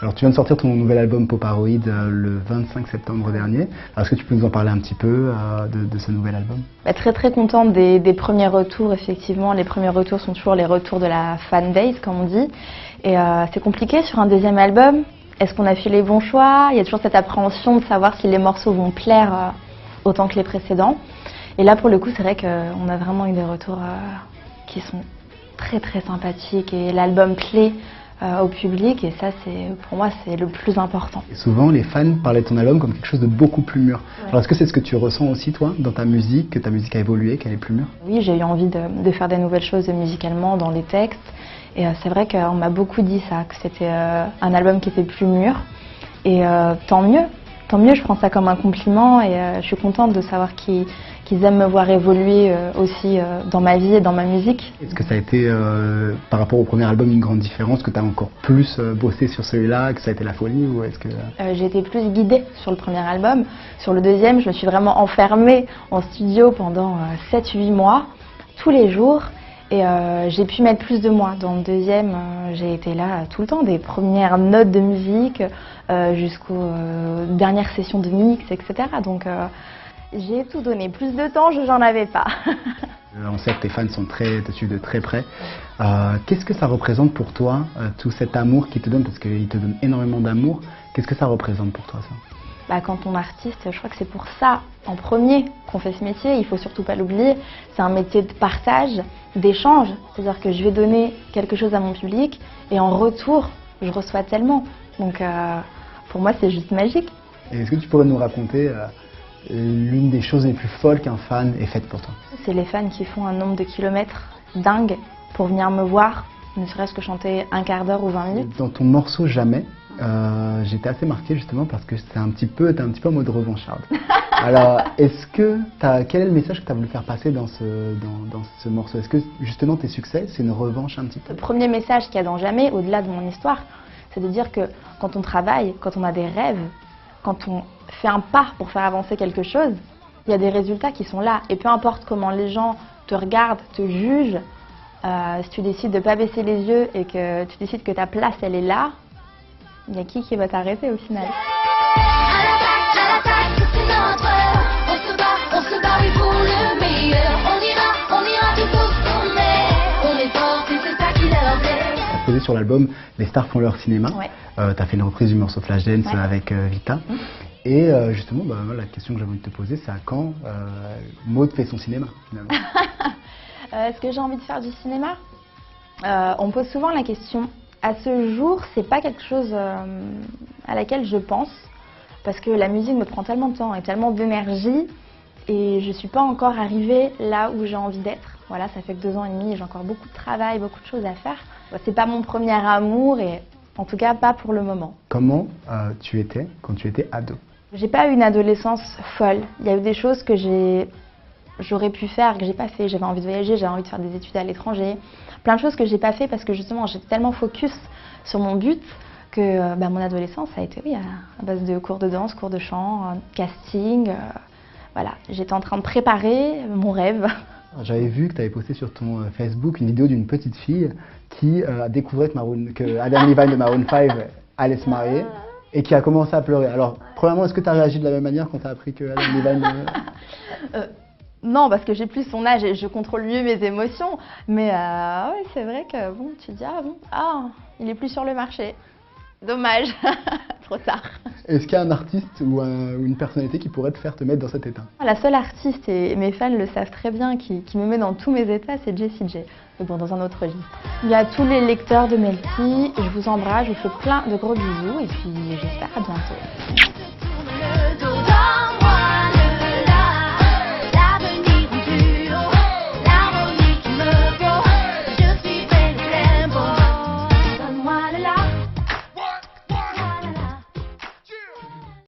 Alors tu viens de sortir ton nouvel album Poparoid le 25 septembre dernier. Alors, est-ce que tu peux nous en parler un petit peu de ce nouvel album? Très contente des premiers retours, effectivement. Les premiers retours sont toujours les retours de la fan base, comme on dit. Et c'est compliqué sur un deuxième album. Est-ce qu'on a fait les bons choix? Il y a toujours cette appréhension de savoir si les morceaux vont plaire autant que les précédents. Et là, pour le coup, c'est vrai qu'on a vraiment eu des retours qui sont très sympathiques. Et l'album plaît au public, et ça, pour moi, c'est le plus important. Et souvent, les fans parlaient de ton album comme quelque chose de beaucoup plus mûr. Ouais. Alors, est-ce que c'est ce que tu ressens aussi, toi, dans ta musique, que ta musique a évolué, qu'elle est plus mûre? Oui, j'ai eu envie de faire des nouvelles choses musicalement, dans les textes. Et c'est vrai qu'on m'a beaucoup dit ça, que c'était un album qui était plus mûr. Et tant mieux, je prends ça comme un compliment, et je suis contente de savoir qu'ils aiment me voir évoluer aussi dans ma vie et dans ma musique. Est-ce que ça a été, par rapport au premier album, une grande différence, que tu as encore plus bossé sur celui-là, que ça a été la folie, ou est-ce que... J'ai été plus guidée sur le premier album. Sur le deuxième, je me suis vraiment enfermée en studio pendant 7-8 mois, tous les jours. Et j'ai pu mettre plus de moi. Dans le deuxième, j'ai été là tout le temps, des premières notes de musique jusqu'aux dernières sessions de mix, etc. Donc j'ai tout donné. Plus de temps, j'en avais pas. On sait que tes fans sont te suivent de très près. Qu'est-ce que ça représente pour toi, tout cet amour qu'ils te donnent, parce qu'ils te donnent énormément d'amour. Qu'est-ce que ça représente pour toi, ça? Quand on est artiste, je crois que c'est pour ça, en premier, qu'on fait ce métier. Il faut surtout pas l'oublier. C'est un métier de partage, d'échange. C'est-à-dire que je vais donner quelque chose à mon public et en retour, je reçois tellement. Donc, pour moi, c'est juste magique. Et est-ce que tu pourrais nous raconter l'une des choses les plus folles qu'un fan ait faites pour toi? C'est les fans qui font un nombre de kilomètres dingue pour venir me voir, ne serait-ce que chanter un quart d'heure ou 20 minutes. Dans ton morceau Jamais, j'étais assez marquée justement parce que t'es un petit peu en mode revancharde. Alors, quel est le message que tu as voulu faire passer dans ce morceau? Est-ce que justement tes succès, c'est une revanche un petit peu? Le premier message qu'il y a dans Jamais, au-delà de mon histoire, c'est de dire que quand on travaille, quand on a des rêves, quand on fait un pas pour faire avancer quelque chose, il y a des résultats qui sont là. Et peu importe comment les gens te regardent, te jugent, si tu décides de ne pas baisser les yeux et que tu décides que ta place, elle est là, il y a qui va t'arrêter au final? On se bat, oui, pour le meilleur. On ira tout pour ce qu'on est. On est forts et c'est ça qui leur plaît. Tu as posé sur l'album Les stars font leur cinéma. Ouais. Tu as fait une reprise du morceau Flashdance avec Vita. Et justement, la question que j'avais envie de te poser, c'est à quand Maud fait son cinéma, finalement? Est-ce que j'ai envie de faire du cinéma? On me pose souvent la question. À ce jour, c'est pas quelque chose à laquelle je pense, parce que la musique me prend tellement de temps et tellement d'énergie, et je suis pas encore arrivée là où j'ai envie d'être. Voilà, ça fait que 2 ans et demi, et j'ai encore beaucoup de travail, beaucoup de choses à faire. C'est pas mon premier amour, et en tout cas pas pour le moment. Comment tu étais quand tu étais ado? J'ai pas eu une adolescence folle. Il y a eu des choses que j'aurais pu faire, que j'ai pas fait. J'avais envie de voyager, j'avais envie de faire des études à l'étranger. Plein de choses que j'ai pas fait parce que justement j'étais tellement focus sur mon but que mon adolescence a été à base de cours de danse, cours de chant, casting. Voilà, j'étais en train de préparer mon rêve. J'avais vu que tu avais posté sur ton Facebook une vidéo d'une petite fille qui a découvert que Adam Levine de Maroon 5 allait se marier et qui a commencé à pleurer. Alors, premièrement, est-ce que tu as réagi de la même manière quand tu as appris que Adam Levine... Non, parce que j'ai plus son âge et je contrôle mieux mes émotions. Mais ouais, c'est vrai que tu dis il est plus sur le marché. Dommage, trop tard. Est-ce qu'il y a un artiste ou une personnalité qui pourrait te mettre dans cet état? La seule artiste, et mes fans le savent très bien, qui me met dans tous mes états, c'est Jessie J. Mais bon, dans un autre registre. Il y a tous les lecteurs de Melty, je vous embrasse, je vous fais plein de gros bisous et puis j'espère à bientôt.